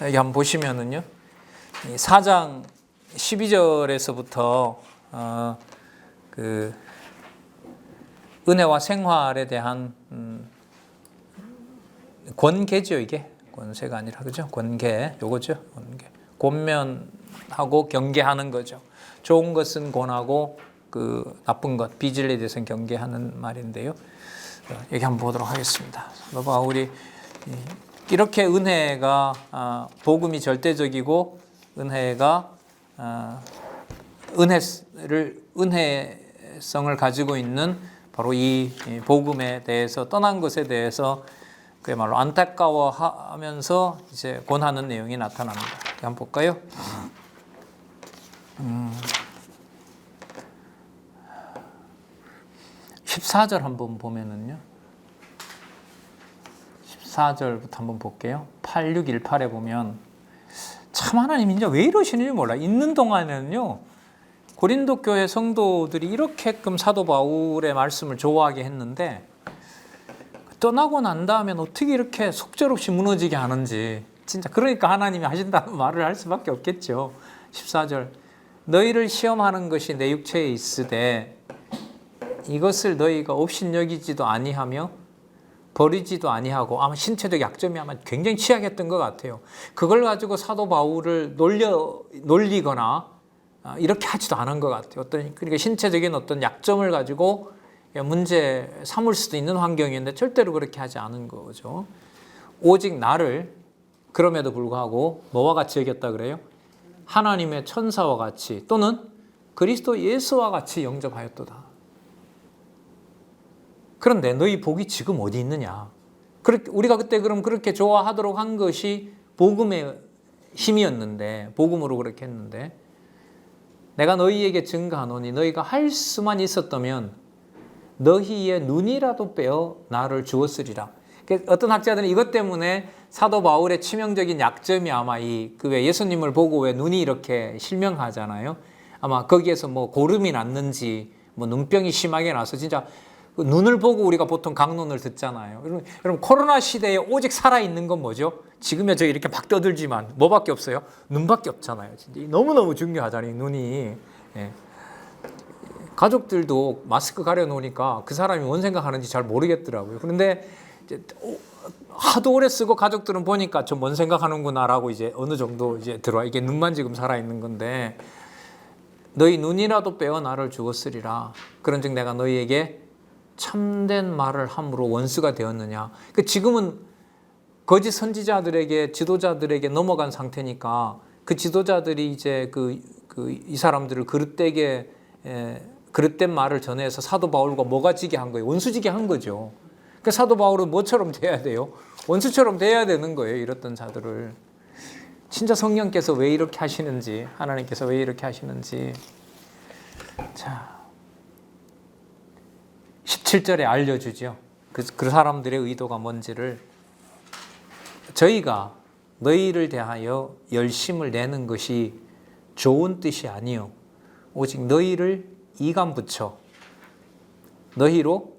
여기 한번 보시면은요, 4장 12절에서부터 그 은혜와 생활에 대한 권계죠. 이게 권세가 아니라, 그죠? 권계, 요거죠. 권계. 권면하고 경계하는 거죠. 좋은 것은 권하고 그 나쁜 것, 비질에 대해서는 경계하는 말인데요. 여기 한번 보도록 하겠습니다. 바울이 이렇게 은혜가 복음이 절대적이고 은혜가 은혜성을 가지고 있는 바로 이 복음에 대해서 떠난 것에 대해서 그야말로 안타까워하면서 이제 권하는 내용이 나타납니다. 한번 볼까요? 14절 한번 보면은요. 14절부터 한번 볼게요. 8618에 보면 참 하나님 이제 왜 이러시는지 몰라. 있는 동안에는요. 고린도 교회 성도들이 이렇게끔 사도 바울의 말씀을 좋아하게 했는데 떠나고 난 다음엔 어떻게 이렇게 속절없이 무너지게 하는지 진짜 그러니까 하나님이 하신다는 말을 할 수밖에 없겠죠. 14절 너희를 시험하는 것이 내 육체에 있으되 이것을 너희가 업신여기지도 아니하며 버리지도 아니하고 아마 신체적 약점이 아마 굉장히 취약했던 것 같아요. 그걸 가지고 사도 바울을 놀리거나 이렇게 하지도 않은 것 같아요. 그러니까 신체적인 어떤 약점을 가지고 문제 삼을 수도 있는 환경이었는데 절대로 그렇게 하지 않은 거죠. 오직 나를 그럼에도 불구하고 뭐와 같이 여겼다 그래요? 하나님의 천사와 같이 또는 그리스도 예수와 같이 영접하였도다. 그런데 너희 복이 지금 어디 있느냐? 우리가 그때 그럼 그렇게 좋아하도록 한 것이 복음의 힘이었는데, 복음으로 그렇게 했는데, 내가 너희에게 증거하노니 너희가 할 수만 있었다면 너희의 눈이라도 빼어 나를 주었으리라. 어떤 학자들은 이것 때문에 사도 바울의 치명적인 약점이 아마 왜 예수님을 보고 왜 눈이 이렇게 실명하잖아요. 아마 거기에서 뭐 고름이 났는지, 뭐 눈병이 심하게 나서 진짜 눈을 보고 우리가 보통 강론을 듣잖아요. 여러분 코로나 시대에 오직 살아있는 건 뭐죠? 지금야 저 이렇게 막 떠들지만 뭐밖에 없어요? 눈밖에 없잖아요. 진짜 너무너무 중요하잖아요. 눈이. 예. 가족들도 마스크 가려놓으니까 그 사람이 뭔 생각하는지 잘 모르겠더라고요. 그런데 이제 하도 오래 쓰고 가족들은 보니까 저 뭔 생각하는구나라고 이제 어느 정도 이제 들어와. 이게 눈만 지금 살아있는 건데 너희 눈이라도 빼어 나를 주었으리라. 그런즉 내가 너희에게 참된 말을 함으로 원수가 되었느냐. 지금은 거짓 선지자들에게 지도자들에게 넘어간 상태니까 그 지도자들이 이제 이 사람들을 그릇된 말을 전해서 사도 바울과 뭐가 지게 한 거예요? 원수지게 한 거죠. 그러니까 사도 바울은 뭐처럼 돼야 돼요? 원수처럼 돼야 되는 거예요. 이랬던 자들을. 진짜 성령께서 왜 이렇게 하시는지, 하나님께서 왜 이렇게 하시는지. 자, 17절에 알려주죠. 그 사람들의 의도가 뭔지를. 저희가 너희를 대하여 열심을 내는 것이 좋은 뜻이 아니요 오직 너희를 이감 붙여 너희로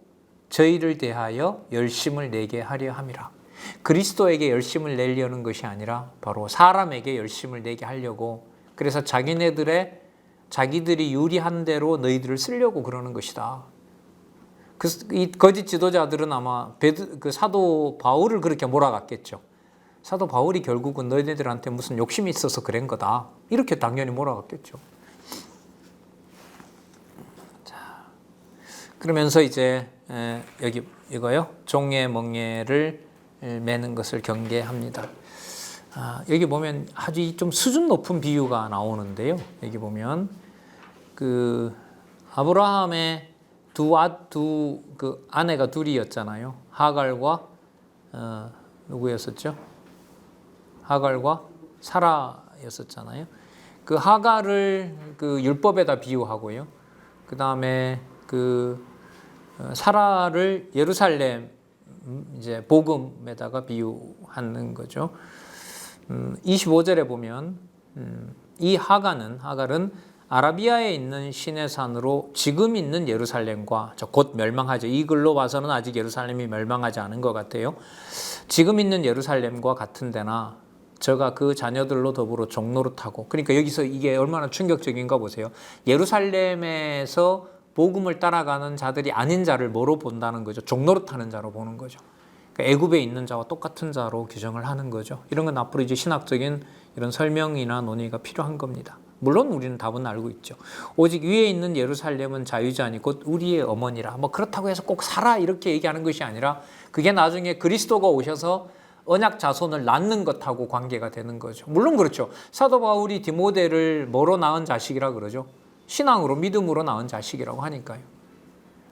저희를 대하여 열심을 내게 하려 함이라. 그리스도에게 열심을 내려는 것이 아니라 바로 사람에게 열심을 내게 하려고, 그래서 자기들이 유리한 대로 너희들을 쓰려고 그러는 것이다. 이 거짓 지도자들은 아마 사도 바울을 그렇게 몰아갔겠죠. 사도 바울이 결국은 너희들한테 무슨 욕심이 있어서 그런 거다. 이렇게 당연히 몰아갔겠죠. 자, 그러면서 이제 여기 이거요. 종의 멍에를 매는 것을 경계합니다. 여기 보면 아주 좀 수준 높은 비유가 나오는데요. 여기 보면 아브라함의 그 아내가 둘이었잖아요. 하갈과 누구였었죠? 하갈과 사라였었잖아요. 그 하갈을 그 율법에다 비유하고요. 그 다음에 사라를 예루살렘 이제 복음에다가 비유하는 거죠. 25절에 보면 이 하갈은 아라비아에 있는 신의 산으로 지금 있는 예루살렘과 곧 멸망하죠. 이 글로 봐서는 아직 예루살렘이 멸망하지 않은 것 같아요. 지금 있는 예루살렘과 같은 데나 저가 그 자녀들로 더불어 종노릇하고, 그러니까 여기서 이게 얼마나 충격적인가 보세요. 예루살렘에서 복음을 따라가는 자들이 아닌 자를 뭐로 본다는 거죠? 종노릇하는 자로 보는 거죠. 그러니까 애굽에 있는 자와 똑같은 자로 규정을 하는 거죠. 이런 건 앞으로 이제 신학적인 이런 설명이나 논의가 필요한 겁니다. 물론 우리는 답은 알고 있죠. 오직 위에 있는 예루살렘은 자유자니 곧 우리의 어머니라. 뭐 그렇다고 해서 꼭 살아 이렇게 얘기하는 것이 아니라 그게 나중에 그리스도가 오셔서 언약 자손을 낳는 것하고 관계가 되는 거죠. 물론 그렇죠. 사도 바울이 디모데를 뭐로 낳은 자식이라 그러죠? 신앙으로, 믿음으로 낳은 자식이라고 하니까요.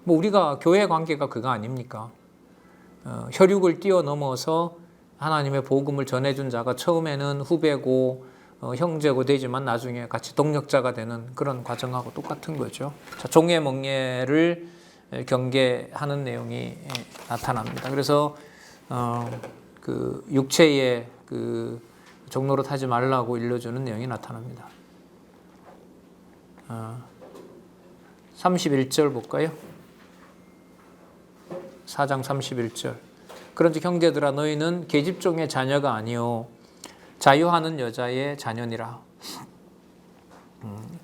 뭐 우리가 교회 관계가 그거 아닙니까? 혈육을 뛰어넘어서 하나님의 복음을 전해준 자가 처음에는 후배고 형제고 되지만 나중에 같이 동력자가 되는 그런 과정하고 똑같은 거죠. 자, 종의 멍에를 경계하는 내용이 나타납니다. 그래서 그 육체의 그 종노릇 하지 말라고 일러주는 내용이 나타납니다. 31절 볼까요? 4장 31절. 그런즉 형제들아 너희는 계집종의 자녀가 아니요 자유하는 여자의 자녀니라.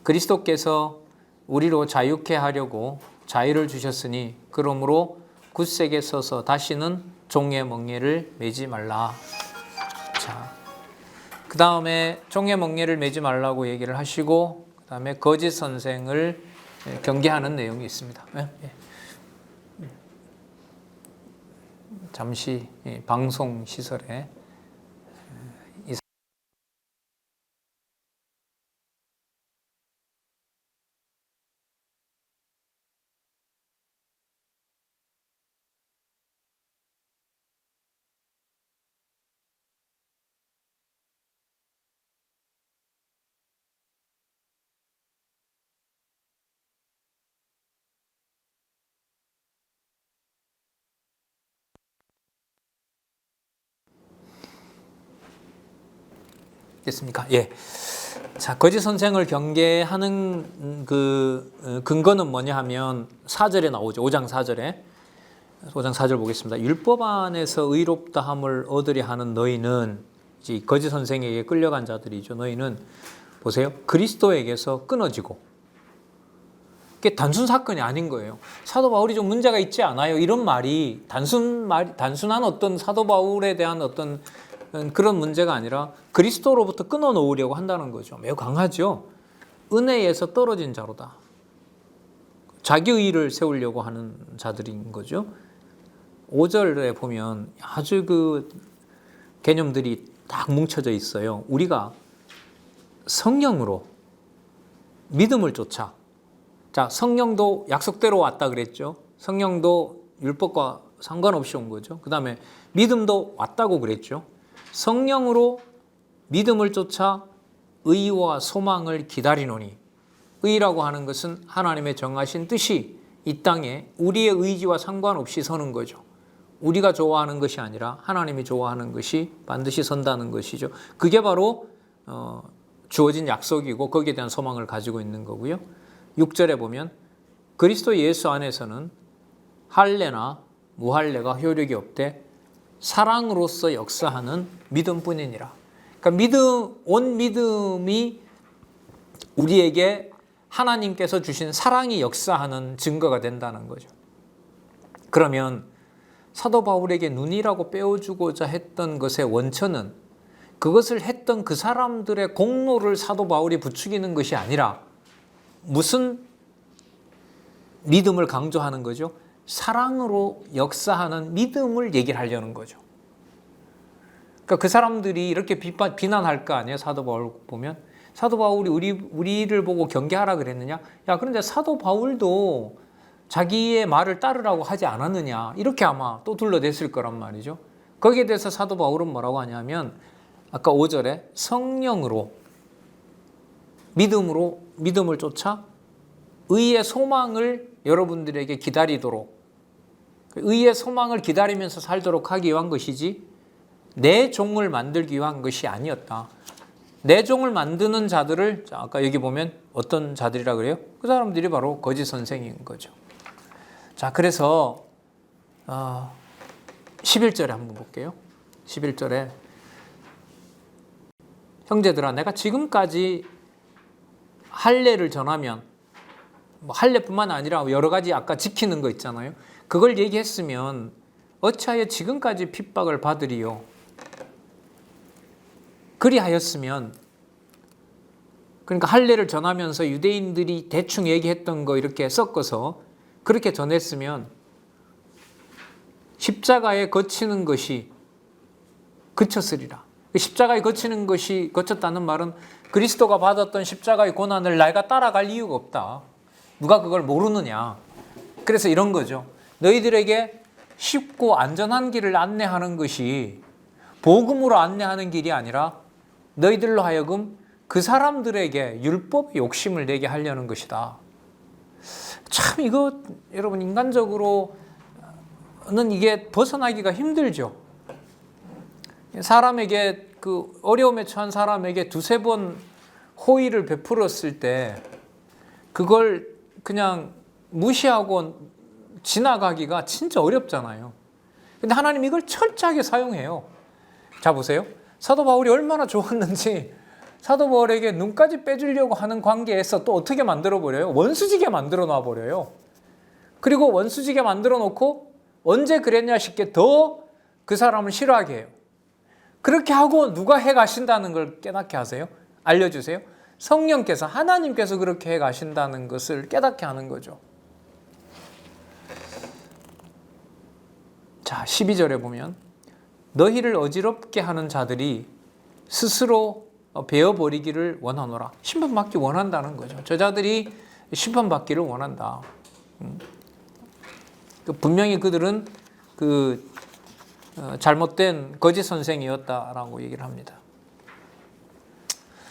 그리스도께서 우리로 자유케 하려고 자유를 주셨으니 그러므로 굳세게 서서 다시는 종의 멍에를 매지 말라. 자, 그 다음에 종의 멍에를 매지 말라고 얘기를 하시고 그 다음에 거짓 선생을 경계하는 내용이 있습니다. 잠시 방송 시설에 됐습니까? 예. 자, 거짓 선생을 경계하는 그 근거는 뭐냐 하면 4절에 나오죠. 5장 4절에. 5장 4절 보겠습니다. 율법 안에서 의롭다함을 얻으려 하는 너희는, 이제 거짓 선생에게 끌려간 자들이죠. 너희는 보세요. 그리스도에게서 끊어지고. 그게 단순 사건이 아닌 거예요. 사도 바울이 좀 문제가 있지 않아요? 이런 말이 단순한 어떤 사도 바울에 대한 어떤 그런 문제가 아니라 그리스도로부터 끊어놓으려고 한다는 거죠. 매우 강하죠. 은혜에서 떨어진 자로다. 자기 의를 세우려고 하는 자들인 거죠. 5절에 보면 아주 그 개념들이 딱 뭉쳐져 있어요. 우리가 성령으로 믿음을 쫓아. 자, 성령도 약속대로 왔다 그랬죠. 성령도 율법과 상관없이 온 거죠. 그 다음에 믿음도 왔다고 그랬죠. 성령으로 믿음을 쫓아 의와 소망을 기다리노니, 의라고 하는 것은 하나님의 정하신 뜻이 이 땅에 우리의 의지와 상관없이 서는 거죠. 우리가 좋아하는 것이 아니라 하나님이 좋아하는 것이 반드시 선다는 것이죠. 그게 바로 주어진 약속이고 거기에 대한 소망을 가지고 있는 거고요. 6절에 보면 그리스도 예수 안에서는 할례나 무할례가 효력이 없되 사랑으로서 역사하는 믿음뿐이니라. 그러니까 온 믿음이 우리에게 하나님께서 주신 사랑이 역사하는 증거가 된다는 거죠. 그러면 사도 바울에게 눈이라고 빼어주고자 했던 것의 원천은 그것을 했던 그 사람들의 공로를 사도 바울이 부추기는 것이 아니라 무슨 믿음을 강조하는 거죠? 사랑으로 역사하는 믿음을 얘기를 하려는 거죠. 그러니까 그 사람들이 이렇게 비난할 거 아니에요? 사도 바울 보면. 사도 바울이 우리를 보고 경계하라 그랬느냐? 야, 그런데 사도 바울도 자기의 말을 따르라고 하지 않았느냐? 이렇게 아마 또 둘러댔을 거란 말이죠. 거기에 대해서 사도 바울은 뭐라고 하냐면 아까 5절에 성령으로 믿음을 쫓아 의의 소망을 여러분들에게 기다리도록, 의의 소망을 기다리면서 살도록 하기 위한 것이지 내 종을 만들기 위한 것이 아니었다. 내 종을 만드는 자들을 아까 여기 보면 어떤 자들이라 그래요? 그 사람들이 바로 거짓 선생인 거죠. 자, 그래서 11절에 한번 볼게요. 11절에 형제들아 내가 지금까지 할례를 전하면 뭐 할례뿐만 아니라 여러 가지 아까 지키는 거 있잖아요. 그걸 얘기했으면 어찌하여 지금까지 핍박을 받으리요. 그리하였으면 그러니까 할례를 전하면서 유대인들이 대충 얘기했던 거 이렇게 섞어서 그렇게 전했으면 십자가에 거치는 것이 그쳤으리라. 십자가에 거치는 것이 거쳤다는 말은 그리스도가 받았던 십자가의 고난을 내가 따라갈 이유가 없다. 누가 그걸 모르느냐. 그래서 이런 거죠. 너희들에게 쉽고 안전한 길을 안내하는 것이 복음으로 안내하는 길이 아니라 너희들로 하여금 그 사람들에게 율법의 욕심을 내게 하려는 것이다. 참 이거 여러분 인간적으로는 이게 벗어나기가 힘들죠. 사람에게 그 어려움에 처한 사람에게 두세 번 호의를 베풀었을 때 그걸 그냥 무시하고 지나가기가 진짜 어렵잖아요. 근데 하나님 이걸 철저하게 사용해요. 자 보세요. 사도 바울이 얼마나 좋았는지 사도 바울에게 눈까지 빼주려고 하는 관계에서 또 어떻게 만들어버려요? 원수지게 만들어 놔버려요. 그리고 원수지게 만들어 놓고 언제 그랬냐 싶게 더 그 사람을 싫어하게 해요. 그렇게 하고 누가 해 가신다는 걸 깨닫게 하세요? 알려주세요. 성령께서 하나님께서 그렇게 해 가신다는 것을 깨닫게 하는 거죠. 자 12절에 보면 너희를 어지럽게 하는 자들이 스스로 베어버리기를 원하노라. 심판받기 원한다는 거죠. 저자들이 심판받기를 원한다. 분명히 그들은 잘못된 거짓 선생이었다라고 얘기를 합니다.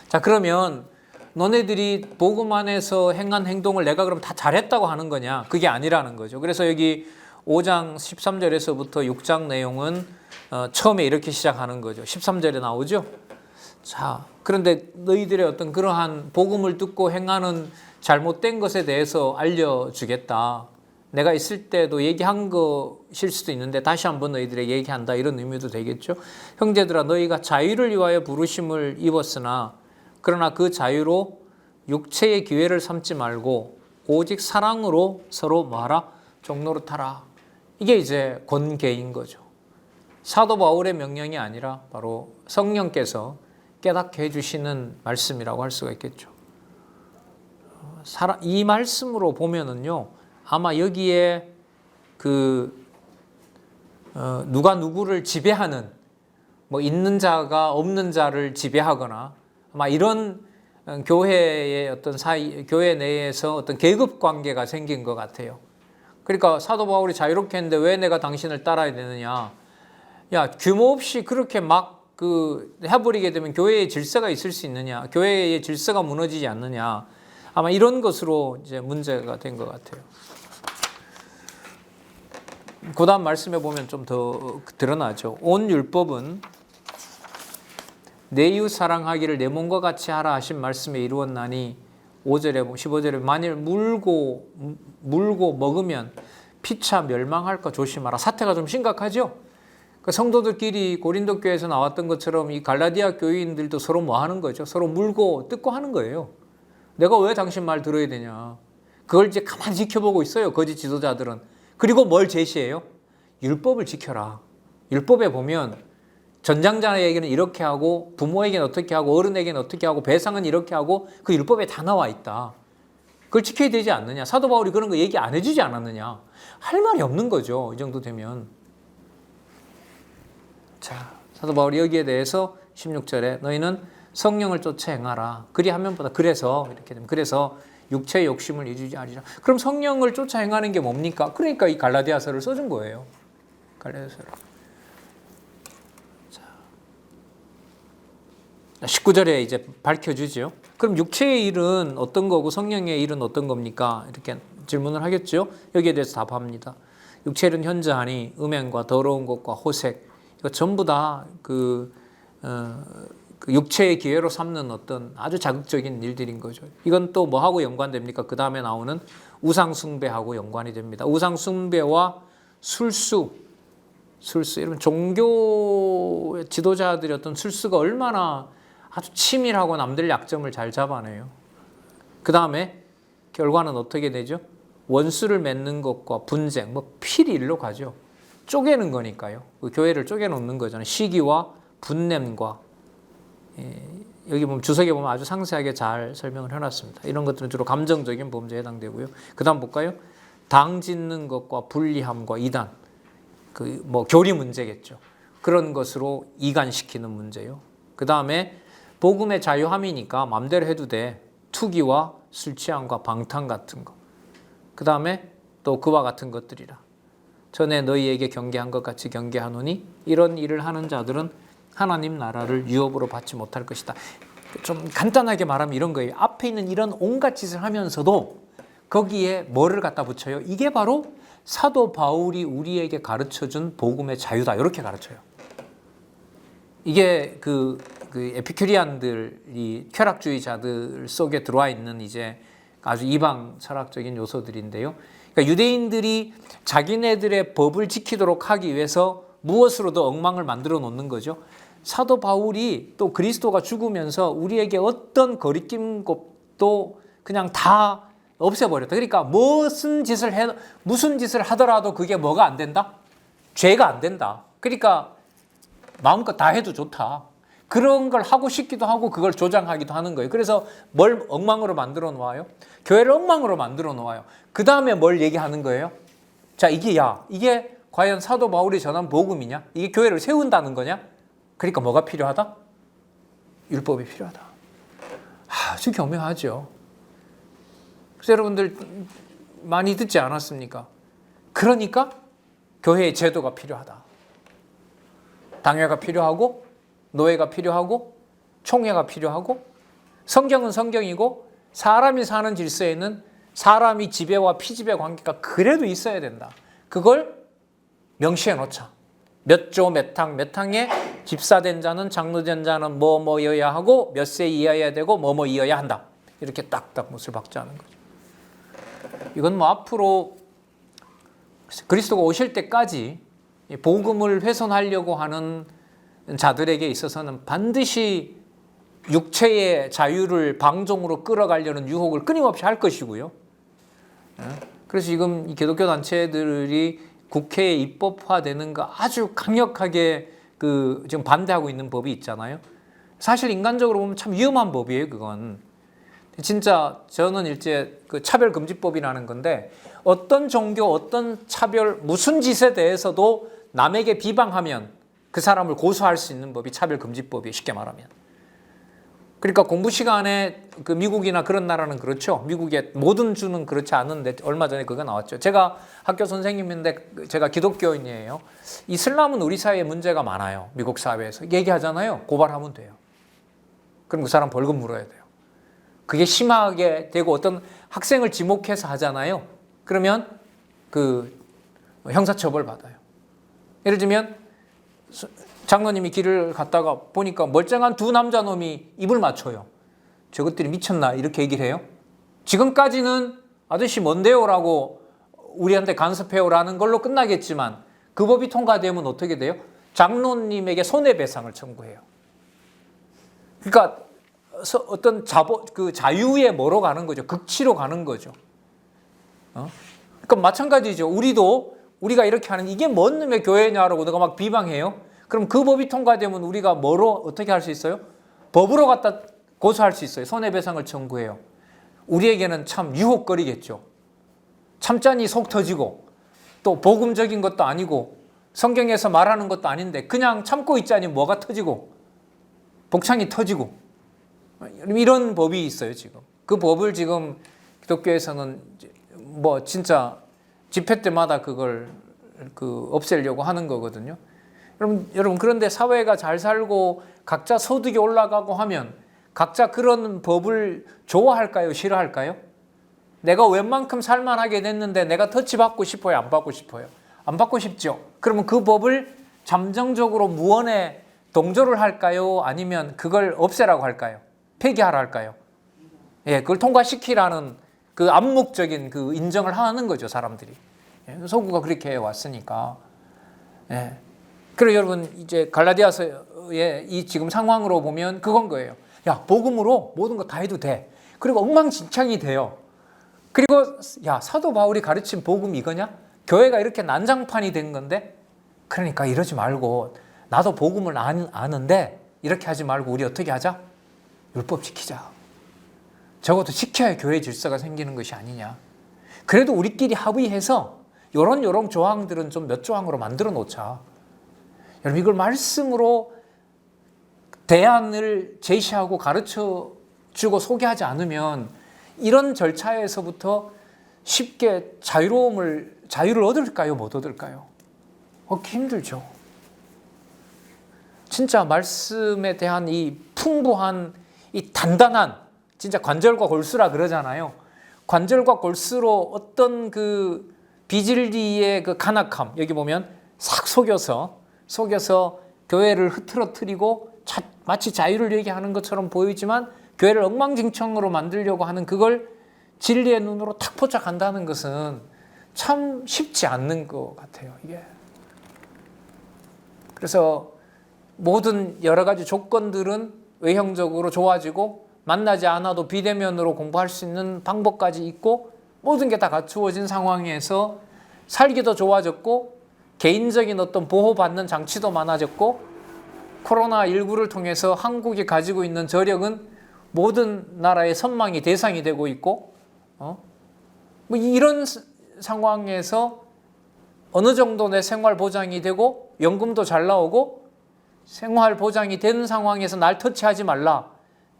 자 그러면 너네들이 복음 안에서 행한 행동을 내가 그럼 다 잘했다고 하는 거냐? 그게 아니라는 거죠. 그래서 여기 5장 13절에서부터 6장 내용은 처음에 이렇게 시작하는 거죠. 13절에 나오죠. 자, 그런데 너희들의 어떤 그러한 복음을 듣고 행하는 잘못된 것에 대해서 알려주겠다. 내가 있을 때도 얘기한 것일 수도 있는데 다시 한번 너희들에게 얘기한다. 이런 의미도 되겠죠. 형제들아 너희가 자유를 위하여 부르심을 입었으나 그러나 그 자유로 육체의 기회를 삼지 말고 오직 사랑으로 서로 뭐하라? 종노릇하라. 이게 이제 권계인 거죠. 사도 바울의 명령이 아니라 바로 성령께서 깨닫게 해주시는 말씀이라고 할 수가 있겠죠. 이 말씀으로 보면은요, 아마 여기에 누가 누구를 지배하는, 뭐 있는 자가 없는 자를 지배하거나, 아마 이런 교회의 어떤 교회 내에서 어떤 계급 관계가 생긴 것 같아요. 그러니까 사도 바울이 자유롭게 했는데 왜 내가 당신을 따라야 되느냐? 야, 규모 없이 그렇게 막 해버리게 되면 교회의 질서가 있을 수 있느냐? 교회의 질서가 무너지지 않느냐? 아마 이런 것으로 이제 문제가 된 것 같아요. 그 다음 말씀에 보면 좀 더 드러나죠. 온 율법은 내 이웃 사랑하기를 내 몸과 같이 하라 하신 말씀에 이루었나니 5절에 15절에 만일 물고 먹으면 피차 멸망할까 조심하라. 사태가 좀 심각하죠. 그 성도들끼리 고린도 교회에서 나왔던 것처럼 이 갈라디아 교인들도 서로 뭐 하는 거죠? 서로 물고 뜯고 하는 거예요. 내가 왜 당신 말 들어야 되냐? 그걸 이제 가만히 지켜보고 있어요. 거짓 지도자들은. 그리고 뭘 제시해요? 율법을 지켜라. 율법에 보면 전장자에게는 이렇게 하고 부모에게는 어떻게 하고 어른에게는 어떻게 하고 배상은 이렇게 하고 그 율법에 다 나와 있다. 그걸 지켜야 되지 않느냐. 사도 바울이 그런 거 얘기 안 해주지 않았느냐. 할 말이 없는 거죠. 이 정도 되면. 자, 사도 바울이 여기에 대해서 16절에 너희는 성령을 쫓아 행하라. 그리하면보다 그래서 이렇게 되면 그래서 육체의 욕심을 이루지 않으리라. 그럼 성령을 쫓아 행하는 게 뭡니까? 그러니까 이 갈라디아서를 써준 거예요. 갈라디아서를. 자, 19절에 이제 밝혀주죠. 그럼 육체의 일은 어떤 거고 성령의 일은 어떤 겁니까? 이렇게 질문을 하겠죠. 여기에 대해서 답합니다. 육체의 일은 현저하니 음행과 더러운 것과 호색 이거 전부 다 그 육체의 기회로 삼는 어떤 아주 자극적인 일들인 거죠. 이건 또 뭐하고 연관됩니까? 그 다음에 나오는 우상숭배하고 연관이 됩니다. 우상숭배와 술수 여러분 종교 지도자들의 어떤 술수가 얼마나 아주 치밀하고 남들 약점을 잘 잡아내요. 그 다음에 결과는 어떻게 되죠? 원수를 맺는 것과 분쟁, 필일로 가죠. 쪼개는 거니까요. 그 교회를 쪼개놓는 거잖아요. 시기와 분냄과. 여기 보면 주석에 보면 아주 상세하게 잘 설명을 해놨습니다. 이런 것들은 주로 감정적인 범죄에 해당되고요. 그 다음 볼까요? 당 짓는 것과 불리함과 이단, 교리 문제겠죠. 그런 것으로 이간시키는 문제요. 그 다음에 복음의 자유함이니까 마음대로 해도 돼. 투기와 술 취함과 방탕 같은 거. 그 다음에 또 그와 같은 것들이라. 전에 너희에게 경계한 것 같이 경계하노니 이런 일을 하는 자들은 하나님 나라를 유업으로 받지 못할 것이다. 좀 간단하게 말하면 이런 거예요. 앞에 있는 이런 온갖 짓을 하면서도 거기에 뭐를 갖다 붙여요? 이게 바로 사도 바울이 우리에게 가르쳐준 복음의 자유다. 이렇게 가르쳐요. 이게 그 에피큐리안들이 쾌락주의자들 속에 들어와 있는 이제 아주 이방 철학적인 요소들인데요. 그러니까 유대인들이 자기네들의 법을 지키도록 하기 위해서 무엇으로도 엉망을 만들어 놓는 거죠. 사도 바울이 또 그리스도가 죽으면서 우리에게 어떤 거리낀 것도 그냥 다 없애버렸다. 그러니까 무슨 짓을 하더라도 그게 뭐가 안 된다? 죄가 안 된다. 그러니까 마음껏 다 해도 좋다. 그런 걸 하고 싶기도 하고 그걸 조장하기도 하는 거예요. 그래서 뭘 엉망으로 만들어 놓아요? 교회를 엉망으로 만들어 놓아요. 그 다음에 뭘 얘기하는 거예요? 자, 이게 과연 사도 바울이 전한 복음이냐? 이게 교회를 세운다는 거냐? 그러니까 뭐가 필요하다? 율법이 필요하다. 아주 교묘하죠. 그래서 여러분들 많이 듣지 않았습니까? 그러니까 교회의 제도가 필요하다. 당회가 필요하고 노예가 필요하고 총회가 필요하고 성경은 성경이고 사람이 사는 질서에는 사람이 지배와 피지배 관계가 그래도 있어야 된다. 그걸 명시해 놓자. 몇 조 몇 항 몇 항에 집사된 자는 장로된 자는 뭐뭐여야 하고 몇 세 이하여야 되고 뭐뭐이어야 한다. 이렇게 딱딱 못을 박자하는 거죠. 이건 앞으로 그리스도가 오실 때까지 복음을 훼손하려고 하는 자들에게 있어서는 반드시 육체의 자유를 방종으로 끌어가려는 유혹을 끊임없이 할 것이고요. 그래서 지금 이 기독교 단체들이 국회에 입법화되는 거 아주 강력하게 지금 반대하고 있는 법이 있잖아요. 사실 인간적으로 보면 참 위험한 법이에요, 그건. 진짜 저는 일제 차별금지법이라는 건데 어떤 종교, 어떤 차별, 무슨 짓에 대해서도 남에게 비방하면 그 사람을 고소할 수 있는 법이 차별금지법이에요, 쉽게 말하면. 그러니까 공부 시간에 미국이나 그런 나라는 그렇죠. 미국의 모든 주는 그렇지 않은데 얼마 전에 그거 나왔죠. 제가 학교 선생님인데 제가 기독교인이에요. 이슬람은 우리 사회에 문제가 많아요. 미국 사회에서. 얘기하잖아요. 고발하면 돼요. 그럼 그 사람 벌금 물어야 돼요. 그게 심하게 되고 어떤 학생을 지목해서 하잖아요. 그러면 형사처벌 받아요. 예를 들면 장로님이 길을 갔다가 보니까 멀쩡한 두 남자놈이 입을 맞춰요. 저것들이 미쳤나 이렇게 얘기를 해요. 지금까지는 아저씨 뭔데요? 라고 우리한테 간섭해요라는 걸로 끝나겠지만 그 법이 통과되면 어떻게 돼요? 장로님에게 손해배상을 청구해요. 그러니까 어떤 자유에 뭐로 가는 거죠? 극치로 가는 거죠. 그러니까 마찬가지죠. 우리가 이렇게 하는 이게 뭔 놈의 교회냐라고 내가 막 비방해요. 그럼 그 법이 통과되면 우리가 어떻게 할 수 있어요? 법으로 갖다 고소할 수 있어요. 손해배상을 청구해요. 우리에게는 참 유혹거리겠죠. 참자니 속 터지고 또 복음적인 것도 아니고 성경에서 말하는 것도 아닌데 그냥 참고 있자니 뭐가 터지고 복창이 터지고 이런 법이 있어요, 지금. 그 법을 지금 기독교에서는 진짜 집회 때마다 그걸 없애려고 하는 거거든요. 여러분 그런데 사회가 잘 살고 각자 소득이 올라가고 하면 각자 그런 법을 좋아할까요? 싫어할까요? 내가 웬만큼 살만하게 됐는데 내가 터치받고 싶어요? 안 받고 싶어요? 안 받고 싶죠. 그러면 그 법을 잠정적으로 무언에 동조를 할까요? 아니면 그걸 없애라고 할까요? 폐기하라 할까요? 예, 그걸 통과시키라는 그 암묵적인 인정을 하는 거죠, 사람들이. 예, 서구가 그렇게 해왔으니까. 예. 그리고 여러분 이제 갈라디아서의 이 지금 상황으로 보면 그건 거예요. 야, 복음으로 모든 거 다 해도 돼. 그리고 엉망진창이 돼요. 그리고 야, 사도 바울이 가르친 복음이 이거냐? 교회가 이렇게 난장판이 된 건데? 그러니까 이러지 말고 나도 복음을 아는데 이렇게 하지 말고 우리 어떻게 하자? 율법 지키자. 적어도 지켜야 교회 질서가 생기는 것이 아니냐. 그래도 우리끼리 합의해서 요런 조항들은 좀 몇 조항으로 만들어 놓자. 여러분, 이걸 말씀으로 대안을 제시하고 가르쳐 주고 소개하지 않으면 이런 절차에서부터 쉽게 자유를 얻을까요? 못 얻을까요? 얻기 힘들죠. 진짜 말씀에 대한 이 풍부한, 이 단단한, 진짜 관절과 골수라 그러잖아요. 관절과 골수로 어떤 그 비진리의 그 간악함, 여기 보면 싹 속여서 교회를 흐트러뜨리고 마치 자유를 얘기하는 것처럼 보이지만 교회를 엉망진창으로 만들려고 하는 그걸 진리의 눈으로 탁 포착한다는 것은 참 쉽지 않는 것 같아요, 이게. 그래서 모든 여러 가지 조건들은 외형적으로 좋아지고 만나지 않아도 비대면으로 공부할 수 있는 방법까지 있고 모든 게 다 갖추어진 상황에서 살기도 좋아졌고 개인적인 어떤 보호받는 장치도 많아졌고 코로나19를 통해서 한국이 가지고 있는 저력은 모든 나라의 선망이 대상이 되고 있고 뭐 이런 상황에서 어느 정도 내 생활 보장이 되고 연금도 잘 나오고 생활 보장이 되는 상황에서 날 터치하지 말라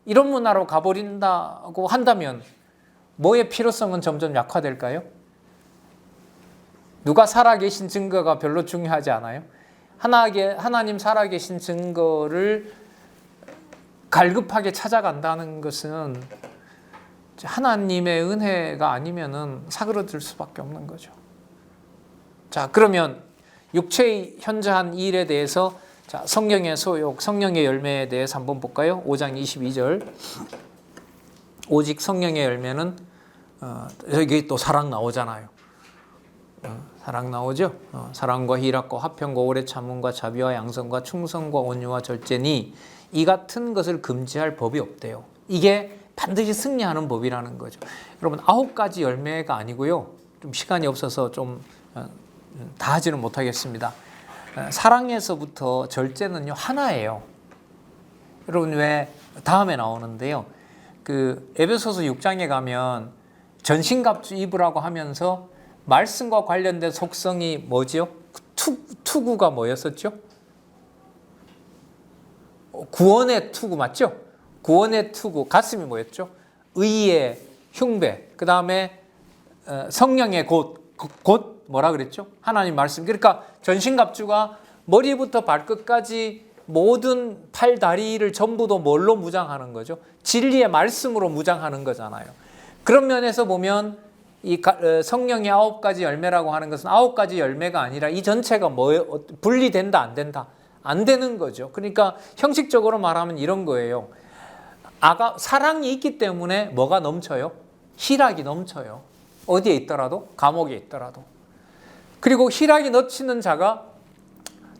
이런 문화로 가버린다고 한다면 뭐의 필요성은 점점 약화될까요? 누가 살아계신 증거가 별로 중요하지 않아요? 하나님 살아계신 증거를 갈급하게 찾아간다는 것은 하나님의 은혜가 아니면은 사그러들 수밖에 없는 거죠. 자, 그러면 육체의 현저한 일에 대해서 자, 성령의 소욕, 성령의 열매에 대해서 한번 볼까요? 5장 22절. 오직 성령의 열매는 여기 또 사랑 나오잖아요. 사랑 나오죠. 사랑과 희락과 화평과 오래 참음과 자비와 양선과 충성과 온유와 절제니 이 같은 것을 금지할 법이 없대요. 이게 반드시 승리하는 법이라는 거죠. 여러분 9가지 열매가 아니고요. 좀 시간이 없어서 좀 다 하지는 못하겠습니다. 사랑에서부터 절제는요 하나예요. 여러분 왜 다음에 나오는데요. 그 에베소서 6장에 가면 전신갑주 입으라고 하면서 말씀과 관련된 속성이 뭐지요? 투구가 뭐였었죠? 구원의 투구 맞죠? 구원의 투구 가슴이 뭐였죠? 의의 흉배. 그 다음에 성령의 곧 뭐라 그랬죠? 하나님 말씀. 그러니까 전신갑주가 머리부터 발끝까지 모든 팔, 다리를 전부도 뭘로 무장하는 거죠? 진리의 말씀으로 무장하는 거잖아요. 그런 면에서 보면 이 성령의 9가지 열매라고 하는 것은 9가지 열매가 아니라 이 전체가 뭐예요? 분리된다, 안 된다? 안 되는 거죠. 그러니까 형식적으로 말하면 이런 거예요. 사랑이 있기 때문에 뭐가 넘쳐요? 희락이 넘쳐요. 어디에 있더라도? 감옥에 있더라도. 그리고 희락이 넘치는 자가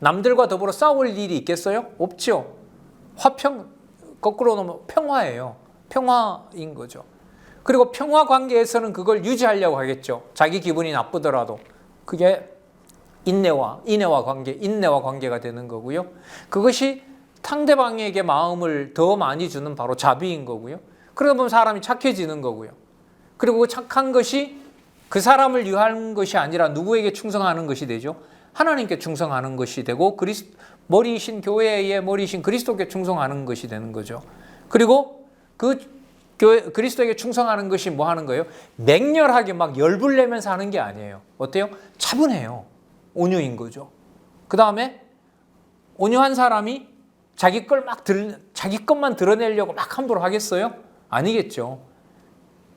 남들과 더불어 싸울 일이 있겠어요? 없죠. 거꾸로 놓으면 평화예요. 평화인 거죠. 그리고 평화 관계에서는 그걸 유지하려고 하겠죠. 자기 기분이 나쁘더라도. 그게 인내와 관계가 되는 거고요. 그것이 상대방에게 마음을 더 많이 주는 바로 자비인 거고요. 그러다 보면 사람이 착해지는 거고요. 그리고 그 착한 것이 그 사람을 위한 것이 아니라 누구에게 충성하는 것이 되죠? 하나님께 충성하는 것이 되고 머리이신 교회의 머리이신 그리스도께 충성하는 것이 되는 거죠. 그리고 그 그리스도에게 충성하는 것이 뭐 하는 거예요? 맹렬하게 막 열불 내면서 하는 게 아니에요. 어때요? 차분해요. 온유인 거죠. 그 다음에 온유한 사람이 자기 것만 드러내려고 막 함부로 하겠어요? 아니겠죠.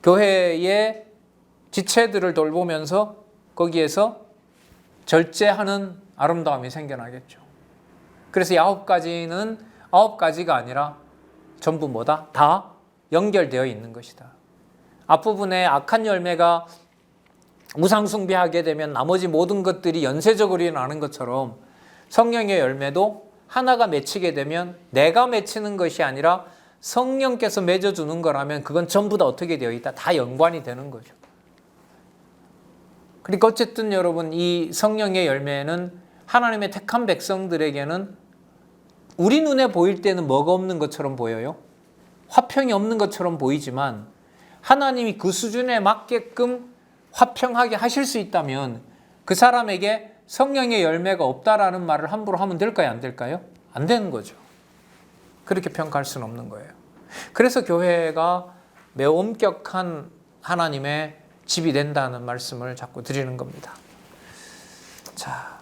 교회의 지체들을 돌보면서 거기에서 절제하는 아름다움이 생겨나겠죠. 그래서 9가지가 아니라 전부 뭐다? 다 연결되어 있는 것이다. 앞부분에 악한 열매가 우상숭배하게 되면 나머지 모든 것들이 연쇄적으로 일어나는 것처럼 성령의 열매도 하나가 맺히게 되면 내가 맺히는 것이 아니라 성령께서 맺어주는 거라면 그건 전부 다 어떻게 되어 있다? 다 연관이 되는 거죠. 그러니까 어쨌든 여러분 이 성령의 열매는 하나님의 택한 백성들에게는 우리 눈에 보일 때는 뭐가 없는 것처럼 보여요? 화평이 없는 것처럼 보이지만 하나님이 그 수준에 맞게끔 화평하게 하실 수 있다면 그 사람에게 성령의 열매가 없다라는 말을 함부로 하면 될까요? 안 될까요? 안 되는 거죠. 그렇게 평가할 수는 없는 거예요. 그래서 교회가 매우 엄격한 하나님의 집이 된다는 말씀을 자꾸 드리는 겁니다. 자,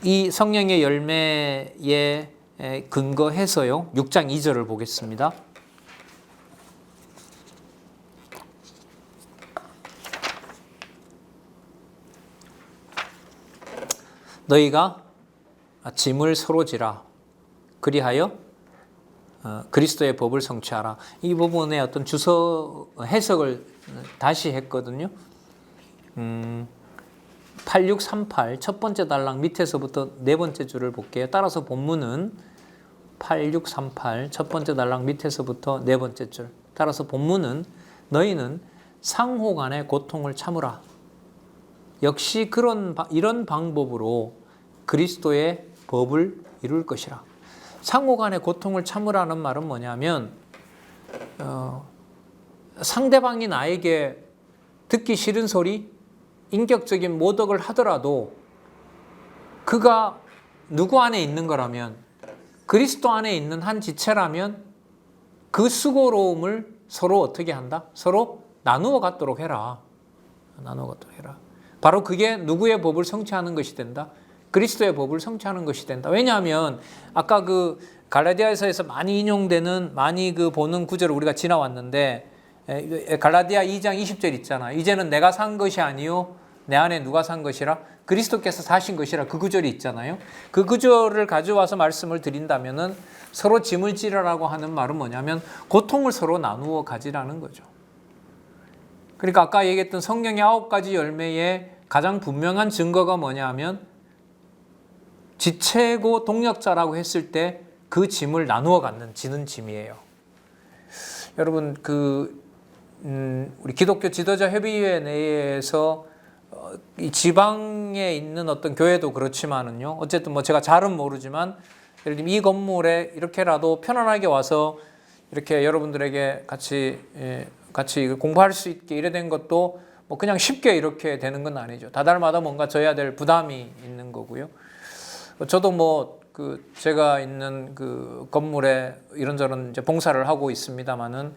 이 성령의 열매에 근거해서요. 6장 2절을 보겠습니다. 너희가 짐을 서로 지라 그리하여 그리스도의 법을 성취하라. 이 부분에 어떤 주서 해석을 다시 했거든요. 8638 첫 번째 달랑 밑에서부터 네 번째 줄을 볼게요. 따라서 본문은 8638 첫 번째 달랑 밑에서부터 네 번째 줄. 따라서 본문은 너희는 상호 간의 고통을 참으라. 역시 이런 방법으로 그리스도의 법을 이룰 것이라. 상호 간의 고통을 참으라는 말은 뭐냐면 상대방이 나에게 듣기 싫은 소리, 인격적인 모독을 하더라도 그가 누구 안에 있는 거라면 그리스도 안에 있는 한 지체라면 그 수고로움을 서로 어떻게 한다? 서로 나누어 갖도록 해라. 나누어 갖도록 해라. 바로 그게 누구의 법을 성취하는 것이 된다? 그리스도의 법을 성취하는 것이 된다. 왜냐하면 아까 그 갈라디아서에서 많이 인용되는 많이 보는 구절을 우리가 지나왔는데 갈라디아 2장 20절 있잖아. 이제는 내가 산 것이 아니요 내 안에 누가 산 것이라 그리스도께서 사신 것이라 그 구절이 있잖아요. 그 구절을 가져와서 말씀을 드린다면은 서로 짐을 지라라고 하는 말은 뭐냐면 고통을 서로 나누어 가지라는 거죠. 그러니까 아까 얘기했던 성령의 9가지 열매의 가장 분명한 증거가 뭐냐 하면 지체고 동력자라고 했을 때 그 짐을 나누어 갖는 지는 짐이에요. 여러분 우리 기독교 지도자 협의회 내에서 이 지방에 있는 어떤 교회도 그렇지만은요. 어쨌든 제가 잘은 모르지만 예를 들면 이 건물에 이렇게라도 편안하게 와서 이렇게 여러분들에게 같이 공부할 수 있게 이래 된 것도 그냥 쉽게 이렇게 되는 건 아니죠. 다달마다 뭔가 져야 될 부담이 있는 거고요. 저도 제가 있는 그 건물에 이런저런 이제 봉사를 하고 있습니다만은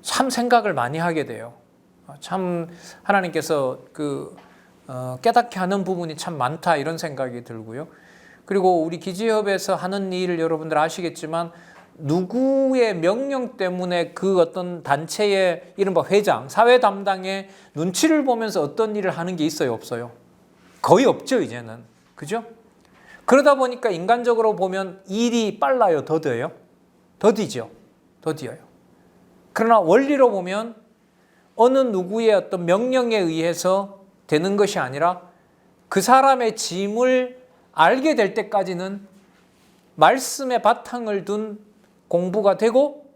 참 생각을 많이 하게 돼요. 참 하나님께서 깨닫게 하는 부분이 참 많다 이런 생각이 들고요. 그리고 우리 기지협에서 하는 일을 여러분들 아시겠지만 누구의 명령 때문에 그 어떤 단체의 이른바 회장, 사회 담당의 눈치를 보면서 어떤 일을 하는 게 있어요, 없어요? 거의 없죠, 이제는. 그죠? 그러다 보니까 인간적으로 보면 일이 빨라요, 더뎌요? 더디죠. 더디어요. 그러나 원리로 보면 어느 누구의 어떤 명령에 의해서 되는 것이 아니라 그 사람의 짐을 알게 될 때까지는 말씀의 바탕을 둔 공부가 되고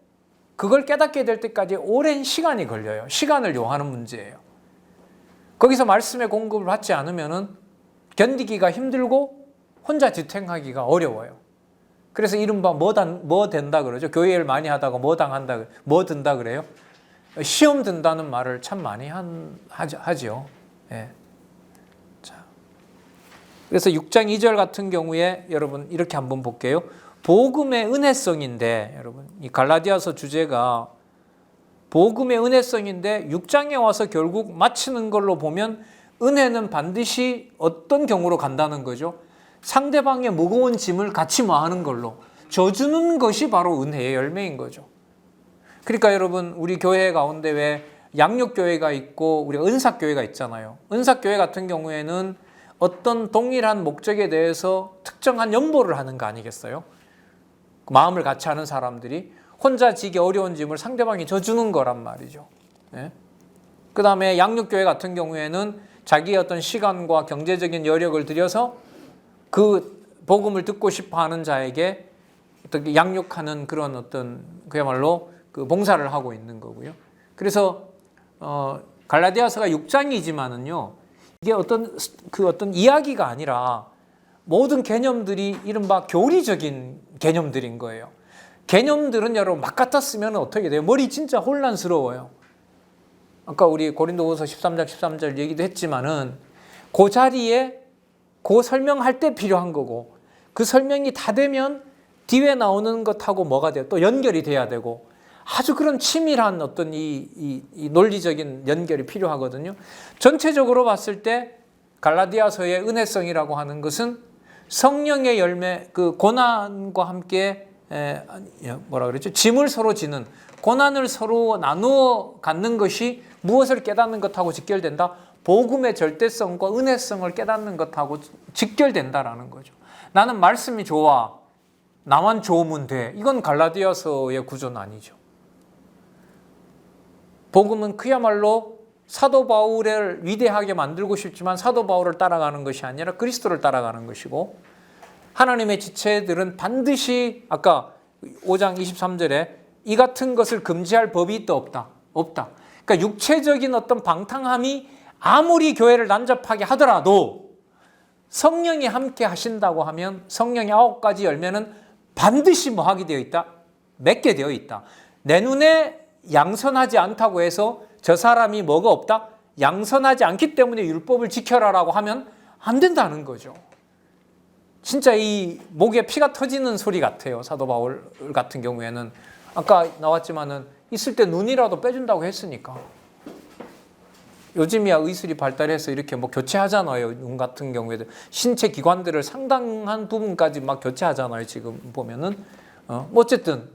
그걸 깨닫게 될 때까지 오랜 시간이 걸려요. 시간을 요하는 문제예요. 거기서 말씀의 공급을 받지 않으면 견디기가 힘들고 혼자 지탱하기가 어려워요. 그래서 이른바 뭐 된다 그러죠. 교회를 많이 하다가 뭐 든다 그래요. 시험 든다는 말을 참 많이 하죠. 예. 자, 그래서 6장 2절 같은 경우에 여러분 이렇게 한번 볼게요. 복음의 은혜성인데 여러분 이 갈라디아서 주제가 복음의 은혜성인데 6장에 와서 결국 마치는 걸로 보면 은혜는 반드시 어떤 경우로 간다는 거죠? 상대방의 무거운 짐을 같이 뭐하는 걸로 져주는 것이 바로 은혜의 열매인 거죠. 그러니까 여러분 우리 교회 가운데 왜 양육교회가 있고 우리 은사교회가 있잖아요. 은사교회 같은 경우에는 어떤 동일한 목적에 대해서 특정한 연보를 하는 거 아니겠어요? 마음을 같이 하는 사람들이 혼자 지기 어려운 짐을 상대방이 져주는 거란 말이죠. 네? 그 다음에 양육교회 같은 경우에는 자기의 어떤 시간과 경제적인 여력을 들여서 그 복음을 듣고 싶어하는 자에게 어떻게 양육하는 그런 어떤 그야말로 그 봉사를 하고 있는 거고요. 그래서 갈라디아서가 6장이지만은요, 이게 어떤 이야기가 아니라 모든 개념들이 이른바 교리적인 개념들인 거예요. 개념들은 여러분 막 갖다 쓰면 어떻게 돼요? 머리 진짜 혼란스러워요. 아까 우리 고린도후서 13장 13절 얘기도 했지만은 그 자리에 그 설명할 때 필요한 거고, 그 설명이 다 되면 뒤에 나오는 것하고 뭐가 돼요? 또 연결이 돼야 되고, 아주 그런 치밀한 어떤 이 논리적인 연결이 필요하거든요. 전체적으로 봤을 때 갈라디아서의 은혜성이라고 하는 것은 성령의 열매, 그 고난과 함께 뭐라 그랬죠? 짐을 서로 지는, 고난을 서로 나누어 갖는 것이 무엇을 깨닫는 것하고 직결된다? 복음의 절대성과 은혜성을 깨닫는 것하고 직결된다라는 거죠. 나는 말씀이 좋아, 나만 좋으면 돼. 이건 갈라디아서의 구조는 아니죠. 복음은 그야말로 사도 바울을 위대하게 만들고 싶지만 사도 바울을 따라가는 것이 아니라 그리스도를 따라가는 것이고, 하나님의 지체들은 반드시 아까 5장 23절에 이 같은 것을 금지할 법이 있다 없다? 없다. 그러니까 육체적인 어떤 방탕함이 아무리 교회를 난잡하게 하더라도 성령이 함께 하신다고 하면 성령의 9가지 열매는 반드시 뭐 하게 되어 있다? 맺게 되어 있다. 내 눈에 양선하지 않다고 해서 저 사람이 뭐가 없다? 양선하지 않기 때문에 율법을 지켜라라고 하면 안 된다는 거죠. 진짜 이 목에 피가 터지는 소리 같아요. 사도 바울 같은 경우에는 아까 나왔지만은 있을 때 눈이라도 빼준다고 했으니까. 요즘이야 의술이 발달해서 이렇게 뭐 교체하잖아요. 눈 같은 경우에도 신체 기관들을 상당한 부분까지 막 교체하잖아요. 지금 보면은 어쨌든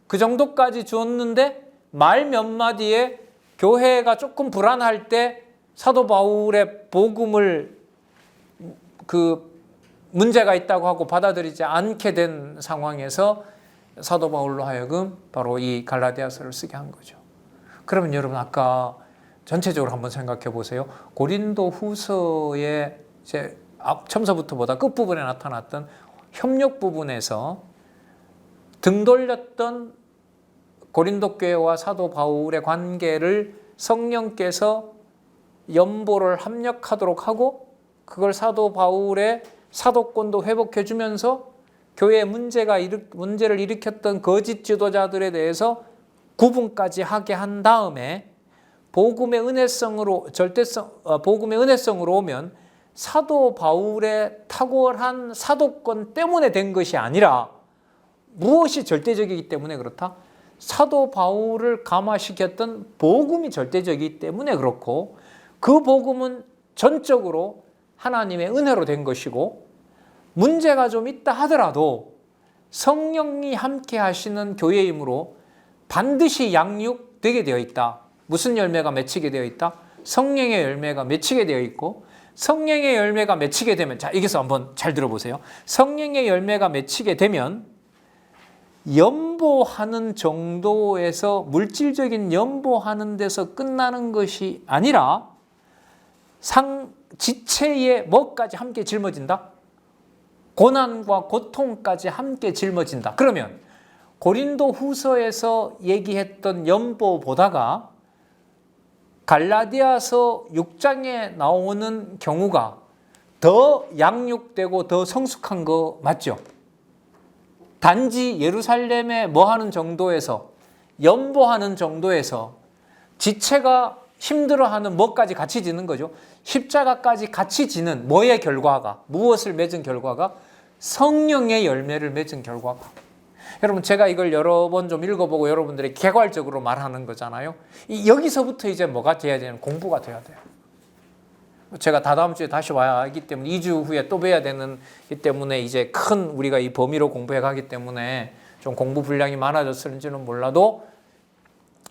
그 정도까지 주었는데 말 몇 마디에 교회가 조금 불안할 때 사도 바울의 복음을 그 문제가 있다고 하고 받아들이지 않게 된 상황에서 사도 바울로 하여금 바로 이 갈라디아서를 쓰게 한 거죠. 그러면 여러분 아까 전체적으로 한번 생각해 보세요. 고린도 후서의 이제 첨서부터보다 끝부분에 나타났던 협력 부분에서 등 돌렸던 고린도 교회와 사도 바울의 관계를 성령께서 연보를 합력하도록 하고, 그걸 사도 바울의 사도권도 회복해 주면서 교회에 문제를 일으켰던 거짓 지도자들에 대해서 구분까지 하게 한 다음에 복음의 은혜성으로 복음의 은혜성으로 오면 사도 바울의 탁월한 사도권 때문에 된 것이 아니라 무엇이 절대적이기 때문에 그렇다? 사도 바울을 감화시켰던 복음이 절대적이기 때문에 그렇고, 그 복음은 전적으로 하나님의 은혜로 된 것이고, 문제가 좀 있다 하더라도 성령이 함께 하시는 교회이므로 반드시 양육되게 되어 있다. 무슨 열매가 맺히게 되어 있다? 성령의 열매가 맺히게 되어 있고, 성령의 열매가 맺히게 되면, 자, 여기서 한번 잘 들어보세요. 성령의 열매가 맺히게 되면 연보하는 정도에서, 물질적인 연보하는 데서 끝나는 것이 아니라 지체에 뭐까지 함께 짊어진다? 고난과 고통까지 함께 짊어진다. 그러면 고린도 후서에서 얘기했던 연보보다가 갈라디아서 6장에 나오는 경우가 더 양육되고 더 성숙한 거 맞죠? 단지 예루살렘에 뭐 하는 정도에서, 연보하는 정도에서 지체가 힘들어하는 뭐까지 같이 지는 거죠? 십자가까지 같이 지는 뭐의 결과가, 무엇을 맺은 결과가? 성령의 열매를 맺은 결과가. 여러분 제가 이걸 여러 번 좀 읽어보고 여러분들이 개괄적으로 말하는 거잖아요. 여기서부터 이제 뭐가 돼야 되는, 공부가 돼야 돼요. 제가 다다음 주에 다시 와야 하기 때문에 2주 후에 또 뵈야 되는 이 때문에 이제 큰 우리가 이 범위로 공부해 가기 때문에 좀 공부 분량이 많아졌을지는 몰라도,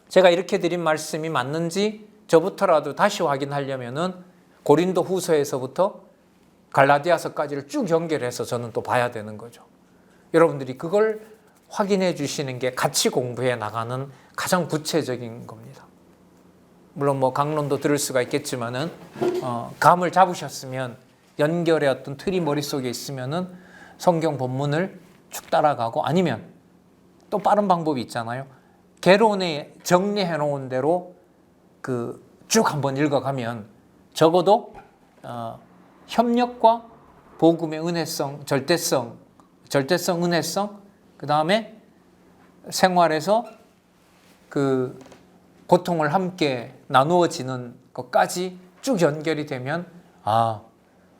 제가 이렇게 드린 말씀이 맞는지 저부터라도 다시 확인하려면은 고린도 후서에서부터 갈라디아서까지를 쭉 연결해서 저는 또 봐야 되는 거죠. 여러분들이 그걸 확인해 주시는 게 같이 공부해 나가는 가장 구체적인 겁니다. 물론 뭐 강론도 들을 수가 있겠지만은 감을 잡으셨으면, 연결의 어떤 틀이 머릿속에 있으면은 성경 본문을 쭉 따라가고, 아니면 또 빠른 방법이 있잖아요. 개론에 정리해 놓은 대로 쭉 한번 읽어가면 적어도 협력과 복음의 은혜성, 절대성, 은혜성, 그 다음에 생활에서 그 고통을 함께 나누어지는 것까지 쭉 연결이 되면,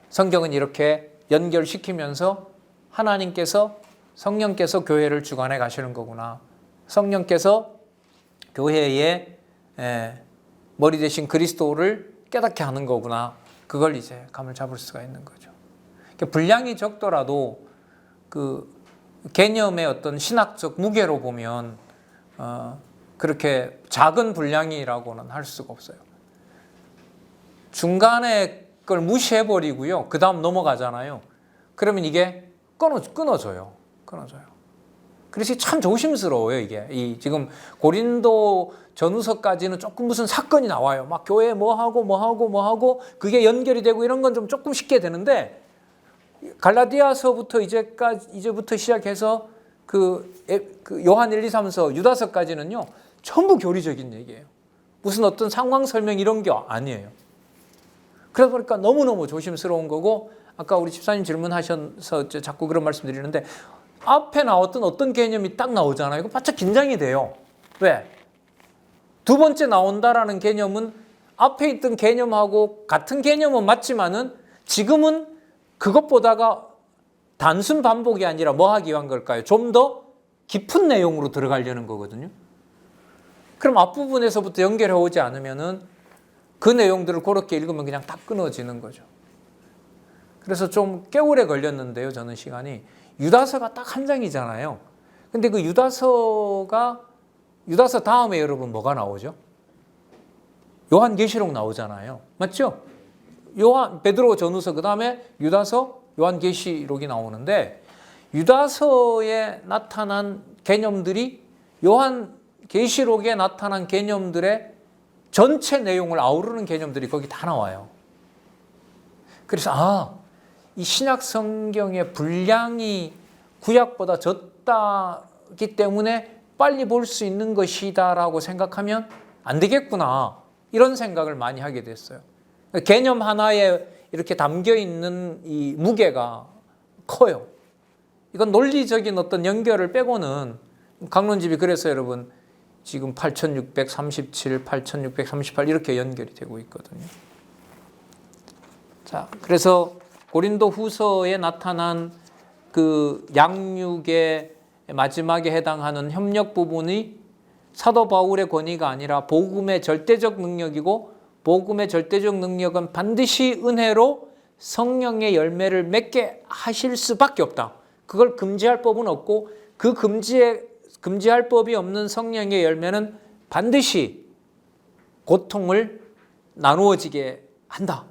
성경은 이렇게 연결시키면서 하나님께서, 성령께서 교회를 주관해 가시는 거구나, 성령께서 교회의 머리 대신 그리스도를 깨닫게 하는 거구나, 그걸 이제 감을 잡을 수가 있는 거죠. 분량이 적더라도 그 개념의 어떤 신학적 무게로 보면 그렇게 작은 분량이라고는 할 수가 없어요. 중간에 걸 무시해버리고요, 그 다음 넘어가잖아요. 그러면 이게 끊어져요. 그래서 참 조심스러워요. 이게 지금 고린도 전후서까지는 조금 무슨 사건이 나와요. 막 교회 뭐 하고 그게 연결이 되고 이런 건 좀 조금 쉽게 되는데, 갈라디아서부터 이제부터 시작해서 그 요한 1, 2, 3서, 유다서까지는요 전부 교리적인 얘기예요. 무슨 어떤 상황 설명 이런 게 아니에요. 그러다 보니까 너무너무 조심스러운 거고, 아까 우리 집사님 질문하셔서 자꾸 그런 말씀 드리는데, 앞에 나왔던 어떤 개념이 딱 나오잖아요. 이거 바짝 긴장이 돼요. 왜? 두 번째 나온다라는 개념은 앞에 있던 개념하고 같은 개념은 맞지만은 지금은 그것보다가 단순 반복이 아니라 뭐 하기 위한 걸까요? 좀 더 깊은 내용으로 들어가려는 거거든요. 그럼 앞부분에서부터 연결해 오지 않으면은 그 내용들을 그렇게 읽으면 그냥 딱 끊어지는 거죠. 그래서 좀 꽤 오래 걸렸는데요, 저는 시간이. 유다서가 딱 한 장이잖아요. 근데 그 유다서 다음에 여러분 뭐가 나오죠? 요한계시록 나오잖아요. 맞죠? 베드로 전후서, 그 다음에 유다서, 요한계시록이 나오는데, 유다서에 나타난 개념들이 요한계시록에 나타난 개념들의 전체 내용을 아우르는 개념들이 거기 다 나와요. 그래서 이 신약 성경의 분량이 구약보다 적다기 때문에 빨리 볼 수 있는 것이다라고 생각하면 안 되겠구나, 이런 생각을 많이 하게 됐어요. 개념 하나에 이렇게 담겨 있는 이 무게가 커요. 이건 논리적인 어떤 연결을 빼고는, 강론집이 그래서 여러분 지금 8637, 8638 이렇게 연결이 되고 있거든요. 자, 그래서 고린도 후서에 나타난 그 양육의 마지막에 해당하는 협력 부분이 사도 바울의 권위가 아니라 복음의 절대적 능력이고, 복음의 절대적 능력은 반드시 은혜로 성령의 열매를 맺게 하실 수밖에 없다. 그걸 금지할 법은 없고, 그 금지할 법이 없는 성령의 열매는 반드시 고통을 나누어지게 한다.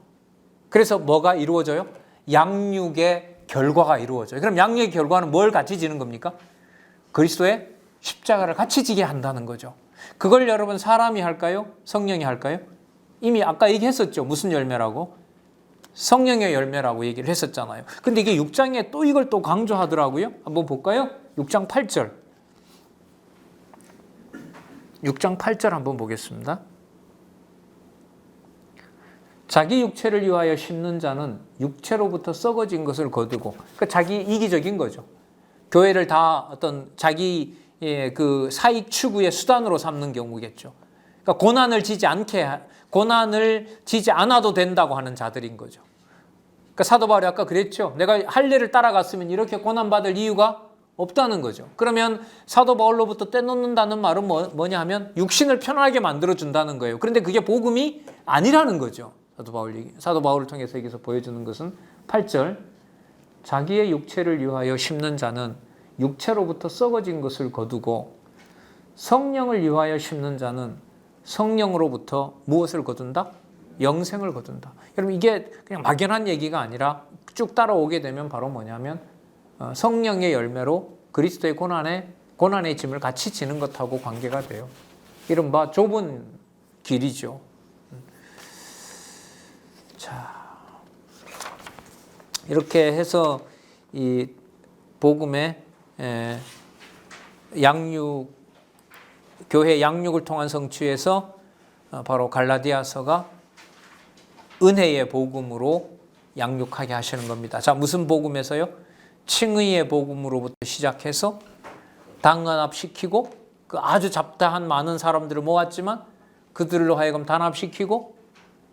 그래서 뭐가 이루어져요? 양육의 결과가 이루어져요. 그럼 양육의 결과는 뭘 같이 지는 겁니까? 그리스도의 십자가를 같이 지게 한다는 거죠. 그걸 여러분 사람이 할까요? 성령이 할까요? 이미 아까 얘기했었죠. 무슨 열매라고? 성령의 열매라고 얘기를 했었잖아요. 근데 이게 6장에 또 이걸 또 강조하더라고요. 한번 볼까요? 6장 8절. 6장 8절 한번 보겠습니다. 자기 육체를 위하여 심는 자는 육체로부터 썩어진 것을 거두고, 그러니까 자기 이기적인 거죠. 교회를 다 어떤 자기 그 사익 추구의 수단으로 삼는 경우겠죠. 그러니까 고난을 지지 않아도 된다고 하는 자들인 거죠. 그러니까 사도 바울이 아까 그랬죠. 내가 할례를 따라갔으면 이렇게 고난받을 이유가 없다는 거죠. 그러면 사도 바울로부터 떼놓는다는 말은 뭐냐 하면 육신을 편하게 만들어준다는 거예요. 그런데 그게 복음이 아니라는 거죠. 사도 바울을 통해서 여기서 보여주는 것은 8절, 자기의 육체를 위하여 심는 자는 육체로부터 썩어진 것을 거두고, 성령을 위하여 심는 자는 성령으로부터 무엇을 거둔다? 영생을 거둔다. 여러분, 이게 그냥 막연한 얘기가 아니라 쭉 따라오게 되면 바로 뭐냐면 성령의 열매로 그리스도의 고난의 짐을 같이 지는 것하고 관계가 돼요. 이른바 좁은 길이죠. 자, 이렇게 해서 이 복음의 양육, 교회 양육을 통한 성취에서 바로 갈라디아서가 은혜의 복음으로 양육하게 하시는 겁니다. 자, 무슨 복음에서요? 칭의의 복음으로부터 시작해서 단합시키고 그 아주 잡다한 많은 사람들을 모았지만 그들로 하여금 단합시키고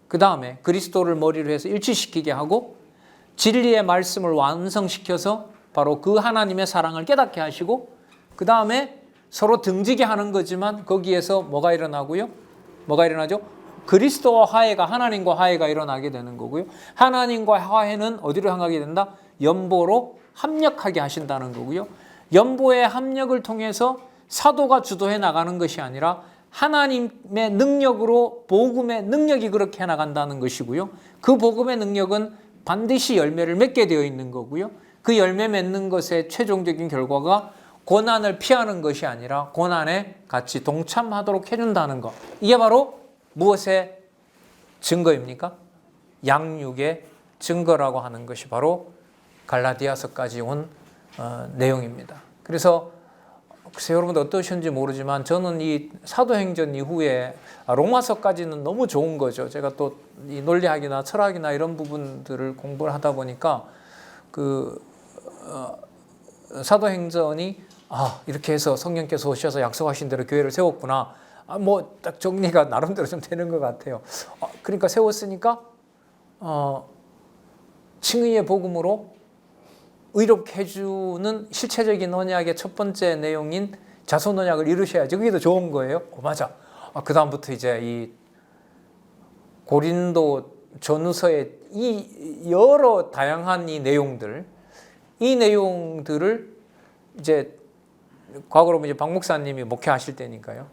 그 다음에 그리스도를 머리로 해서 일치시키게 하고 진리의 말씀을 완성시켜서 바로 그 하나님의 사랑을 깨닫게 하시고 그 다음에 서로 등지게 하는 거지만 거기에서 뭐가 일어나고요? 뭐가 일어나죠? 그리스도와 화해가, 하나님과 화해가 일어나게 되는 거고요. 하나님과 화해는 어디로 향하게 된다? 연보로 합력하게 하신다는 거고요. 연보의 합력을 통해서 사도가 주도해 나가는 것이 아니라 하나님의 능력으로 복음의 능력이 그렇게 해나간다는 것이고요. 그 복음의 능력은 반드시 열매를 맺게 되어 있는 거고요. 그 열매 맺는 것의 최종적인 결과가 고난을 피하는 것이 아니라 고난에 같이 동참하도록 해준다는 것. 이게 바로 무엇의 증거입니까? 양육의 증거라고 하는 것이 바로 갈라디아서까지 온 내용입니다. 그래서 글쎄 여러분들 어떠신지 모르지만 저는 이 사도행전 이후에 로마서까지는 너무 좋은 거죠. 제가 또 이 논리학이나 철학이나 이런 부분들을 공부를 하다 보니까 그 사도행전이 이렇게 해서 성령께서 오셔서 약속하신 대로 교회를 세웠구나. 뭐 딱 정리가 나름대로 좀 되는 것 같아요. 그러니까 세웠으니까 칭의의 복음으로 의롭게 해주는 실체적인 언약의 첫 번째 내용인 자손 언약을 이루셔야지. 그게 더 좋은 거예요. 맞아. 그 다음부터 이제 이 고린도 전후서의 이 여러 다양한 이 내용들을 이제 과거로 이제 박 목사님이 목회하실 때니까요.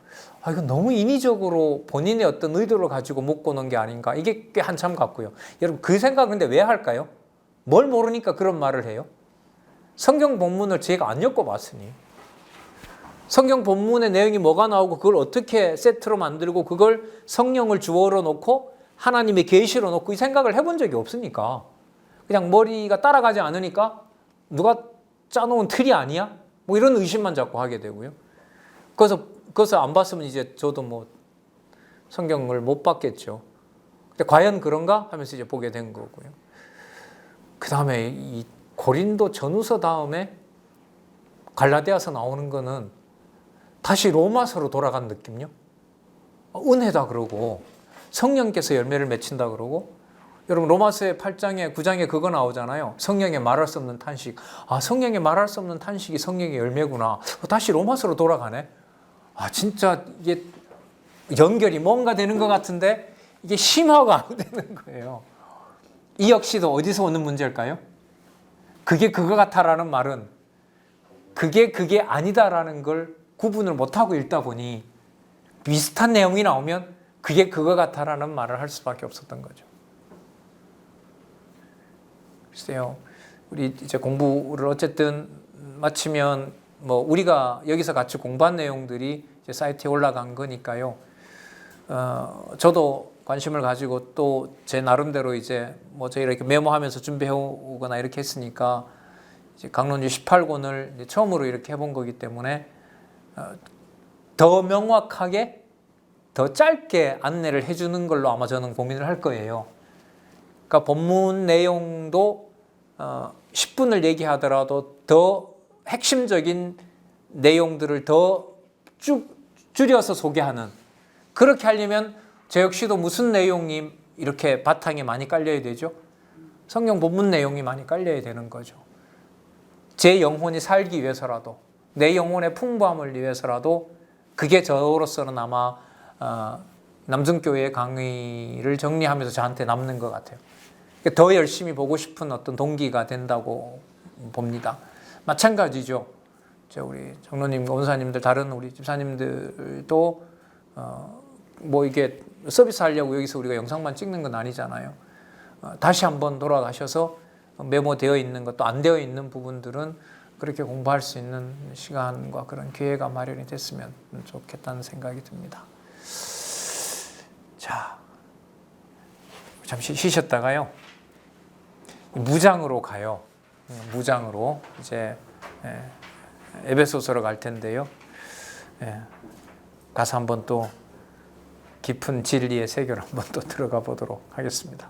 이건 너무 인위적으로 본인의 어떤 의도를 가지고 묶어놓은 게 아닌가. 이게 꽤 한참 같고요. 여러분 그 생각 근데 왜 할까요? 뭘 모르니까 그런 말을 해요. 성경 본문을 제가 안 엮어봤으니 성경 본문의 내용이 뭐가 나오고 그걸 어떻게 세트로 만들고 그걸 성령을 주어로 놓고 하나님의 계시로 놓고 이 생각을 해본 적이 없으니까 그냥 머리가 따라가지 않으니까 누가 짜놓은 틀이 아니야? 뭐 이런 의심만 자꾸 하게 되고요. 그래서 안 봤으면 이제 저도 뭐 성경을 못 봤겠죠. 근데 과연 그런가 하면서 이제 보게 된 거고요. 그 다음에 이 고린도 전후서 다음에 갈라디아서 나오는 거는 다시 로마서로 돌아간 느낌요. 은혜다 그러고 성령께서 열매를 맺힌다 그러고 여러분 로마서의 8장에 9장에 그거 나오잖아요. 성령의 말할 수 없는 탄식. 성령의 말할 수 없는 탄식이 성령의 열매구나. 다시 로마서로 돌아가네. 진짜 이게 연결이 뭔가 되는 것 같은데 이게 심화가 안 되는 거예요. 이 역시도 어디서 오는 문제일까요? 그게 그거 같아라는 말은 그게 아니다라는 걸 구분을 못하고 읽다 보니 비슷한 내용이 나오면 그게 그거 같아라는 말을 할 수밖에 없었던 거죠. 글쎄요, 우리 이제 공부를 어쨌든 마치면 뭐 우리가 여기서 같이 공부한 내용들이 이제 사이트에 올라간 거니까요. 저도 관심을 가지고 또 제 나름대로 이제 뭐 저희 이렇게 메모하면서 준비해 오거나 이렇게 했으니까 이제 강론주 18권을 이제 처음으로 이렇게 해본 거기 때문에 더 명확하게 더 짧게 안내를 해주는 걸로 아마 저는 고민을 할 거예요. 그러니까 본문 내용도 10분을 얘기하더라도 더 핵심적인 내용들을 더 쭉 줄여서 소개하는, 그렇게 하려면 저 역시도 무슨 내용이 이렇게 바탕에 많이 깔려야 되죠? 성경 본문 내용이 많이 깔려야 되는 거죠. 제 영혼이 살기 위해서라도, 내 영혼의 풍부함을 위해서라도 그게 저로서는 아마 남성교회 강의를 정리하면서 저한테 남는 것 같아요. 더 열심히 보고 싶은 어떤 동기가 된다고 봅니다. 마찬가지죠. 우리 장로님, 원사님들, 다른 우리 집사님들도 뭐 이게 서비스 하려고 여기서 우리가 영상만 찍는 건 아니잖아요. 다시 한번 돌아가셔서 메모되어 있는 것도 안 되어 있는 부분들은 그렇게 공부할 수 있는 시간과 그런 기회가 마련이 됐으면 좋겠다는 생각이 듭니다. 자, 잠시 쉬셨다가요. 무장으로 가요. 무장으로 이제 에베소서로 갈 텐데요. 가서 한번 또 깊은 진리의 세계로 한번 또 들어가 보도록 하겠습니다.